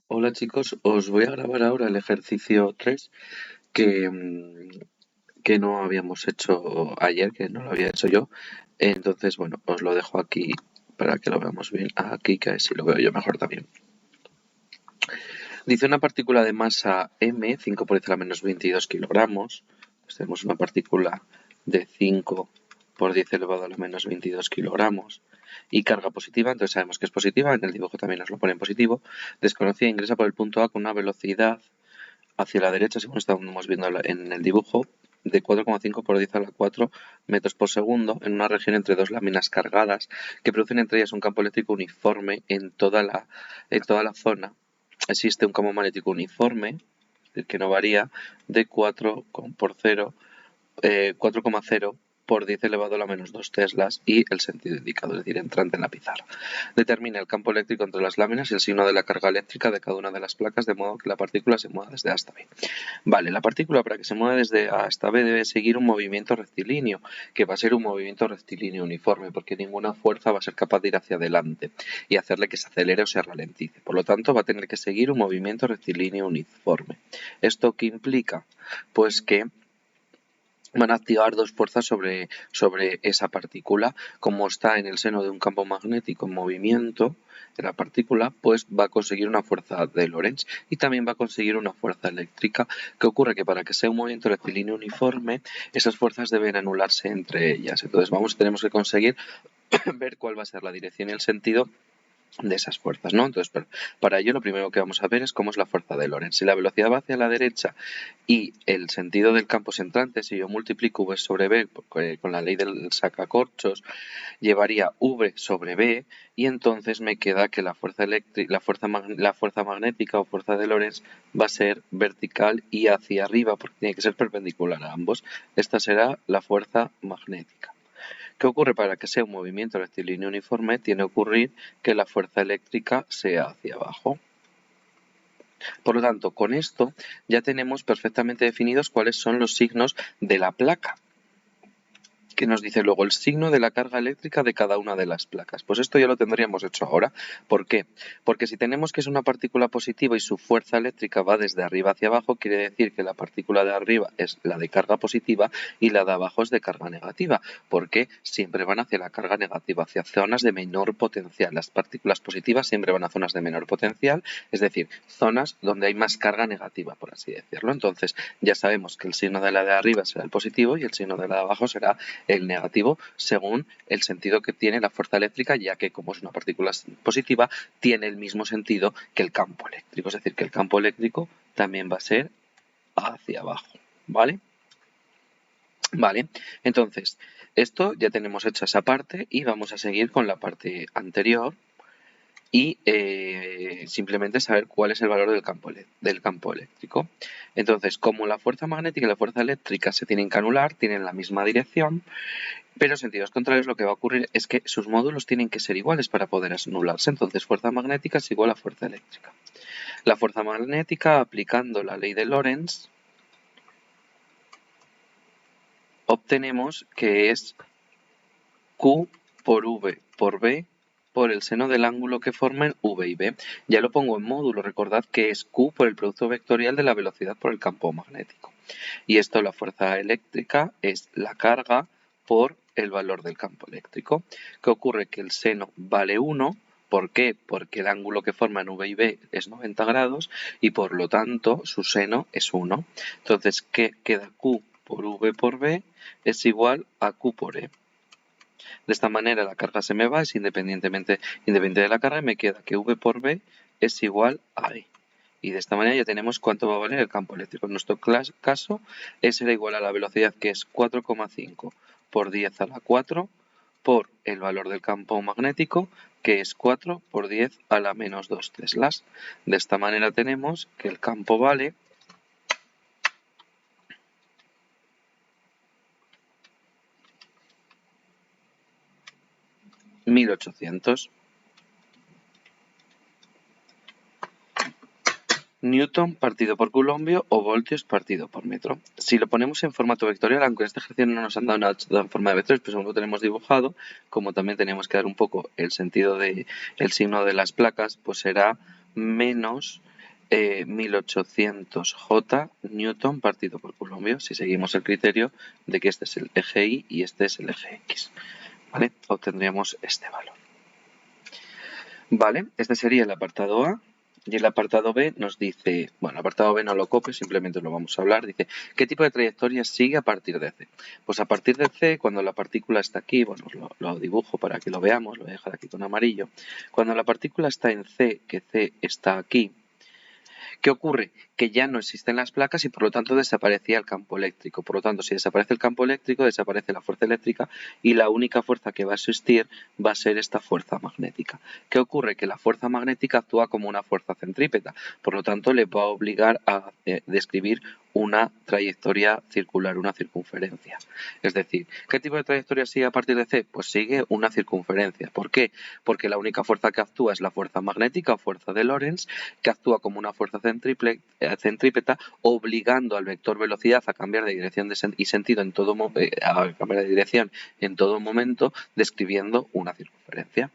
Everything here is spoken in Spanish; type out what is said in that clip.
Hola chicos, os voy a grabar ahora el ejercicio 3 que, que no habíamos hecho ayer, que no lo había hecho yo. Entonces, bueno, os lo dejo aquí para que lo veamos bien. Aquí, que así lo veo yo mejor también. Dice una partícula de masa m, 5 por 10 a la menos 22 kilogramos. Pues tenemos una partícula de 5 por 10 elevado a la menos 22 kilogramos. Y carga positiva, entonces sabemos que es positiva, en el dibujo también nos lo pone en positivo. Desconocida, ingresa por el punto A con una velocidad hacia la derecha, según estamos viendo en el dibujo, de 4,5 por 10 a la 4 metros por segundo en una región entre dos láminas cargadas que producen entre ellas un campo eléctrico uniforme en toda la zona. Existe un campo magnético uniforme, es decir, que no varía, de 4,0 por 10 elevado a la menos 2 teslas y el sentido indicado, es decir, entrante en la pizarra. Determina el campo eléctrico entre las láminas y el signo de la carga eléctrica de cada una de las placas de modo que la partícula se mueva desde A hasta B. Vale, la partícula para que se mueva desde A hasta B debe seguir un movimiento rectilíneo, que va a ser un movimiento rectilíneo uniforme, porque ninguna fuerza va a ser capaz de ir hacia adelante y hacerle que se acelere o se ralentice. Por lo tanto, va a tener que seguir un movimiento rectilíneo uniforme. ¿Esto qué implica? Pues que van a activar dos fuerzas sobre esa partícula. Como está en el seno de un campo magnético en movimiento de la partícula, pues va a conseguir una fuerza de Lorentz y también va a conseguir una fuerza eléctrica. ¿Qué ocurre? Que para que sea un movimiento rectilíneo uniforme, esas fuerzas deben anularse entre ellas. Entonces tenemos que conseguir ver cuál va a ser la dirección y el sentido de esas fuerzas, ¿no? Entonces, para ello lo primero que vamos a ver es cómo es la fuerza de Lorentz. Si la velocidad va hacia la derecha y el sentido del campo es entrante, si yo multiplico v sobre b con la ley del sacacorchos, llevaría v sobre b y entonces me queda que la fuerza eléctrica, la fuerza magnética o fuerza de Lorentz va a ser vertical y hacia arriba, porque tiene que ser perpendicular a ambos. Esta será la fuerza magnética. ¿Qué ocurre? Para que sea un movimiento rectilíneo uniforme, tiene que ocurrir que la fuerza eléctrica sea hacia abajo. Por lo tanto, con esto ya tenemos perfectamente definidos cuáles son los signos de la placa, que nos dice luego el signo de la carga eléctrica de cada una de las placas. Pues esto ya lo tendríamos hecho ahora. ¿Por qué? Porque si tenemos que es una partícula positiva y su fuerza eléctrica va desde arriba hacia abajo, quiere decir que la partícula de arriba es la de carga positiva y la de abajo es de carga negativa, porque siempre van hacia la carga negativa, hacia zonas de menor potencial. Las partículas positivas siempre van a zonas de menor potencial, es decir, zonas donde hay más carga negativa, por así decirlo. Entonces, ya sabemos que el signo de la de arriba será el positivo y el signo de la de abajo será el negativo según el sentido que tiene la fuerza eléctrica, ya que como es una partícula positiva, tiene el mismo sentido que el campo eléctrico, es decir, que el campo eléctrico también va a ser hacia abajo, ¿vale? Vale, entonces, esto ya tenemos hecha esa parte y vamos a seguir con la parte anterior y simplemente saber cuál es el valor del campo eléctrico. Entonces, como la fuerza magnética y la fuerza eléctrica se tienen que anular, tienen la misma dirección, pero en sentidos contrarios lo que va a ocurrir es que sus módulos tienen que ser iguales para poder anularse. Entonces, fuerza magnética es igual a fuerza eléctrica. La fuerza magnética, aplicando la ley de Lorentz, obtenemos que es Q por V por B por el seno del ángulo que formen V y B. Ya lo pongo en módulo, recordad que es Q por el producto vectorial de la velocidad por el campo magnético. Y esto, la fuerza eléctrica, es la carga por el valor del campo eléctrico. ¿Qué ocurre? Que el seno vale 1. ¿Por qué? Porque el ángulo que forman V y B es 90 grados y por lo tanto su seno es 1. Entonces, ¿qué queda? Q por V por B es igual a Q por E. De esta manera la carga se me va, es independiente de la carga y me queda que V por B es igual a E. Y de esta manera ya tenemos cuánto va a valer el campo eléctrico. En nuestro caso, E será igual a la velocidad, que es 4,5 por 10 a la 4 por el valor del campo magnético, que es 4 por 10 a la menos 2 teslas. De esta manera tenemos que el campo vale 1800 Newton partido por Coulombio o voltios partido por metro. Si lo ponemos en formato vectorial, aunque en este ejercicio no nos han dado nada en forma de vectores, pues según lo tenemos dibujado, como también tenemos que dar un poco el sentido del signo de las placas, pues será menos 1800 J Newton partido por Coulomb, si seguimos el criterio de que este es el eje Y y este es el eje X. ¿Vale? Obtendríamos este valor. Vale, este sería el apartado A. Y el apartado B nos dice, bueno, el apartado B no lo copio, simplemente lo vamos a hablar. Dice, ¿qué tipo de trayectoria sigue a partir de C? Pues a partir de C, cuando la partícula está aquí, bueno, lo dibujo para que lo veamos, lo voy a dejar aquí con amarillo. Cuando la partícula está en C, que C está aquí, ¿qué ocurre? Que ya no existen las placas y por lo tanto desaparecía el campo eléctrico. Por lo tanto, si desaparece el campo eléctrico, desaparece la fuerza eléctrica y la única fuerza que va a existir va a ser esta fuerza magnética. ¿Qué ocurre? Que la fuerza magnética actúa como una fuerza centrípeta. Por lo tanto, le va a obligar a describir una trayectoria circular, una circunferencia. Es decir, ¿qué tipo de trayectoria sigue a partir de C? Pues sigue una circunferencia. ¿Por qué? Porque la única fuerza que actúa es la fuerza magnética o fuerza de Lorentz, que actúa como una fuerza centrípeta, obligando al vector velocidad a cambiar de dirección y sentido en todo momento, describiendo una circunferencia.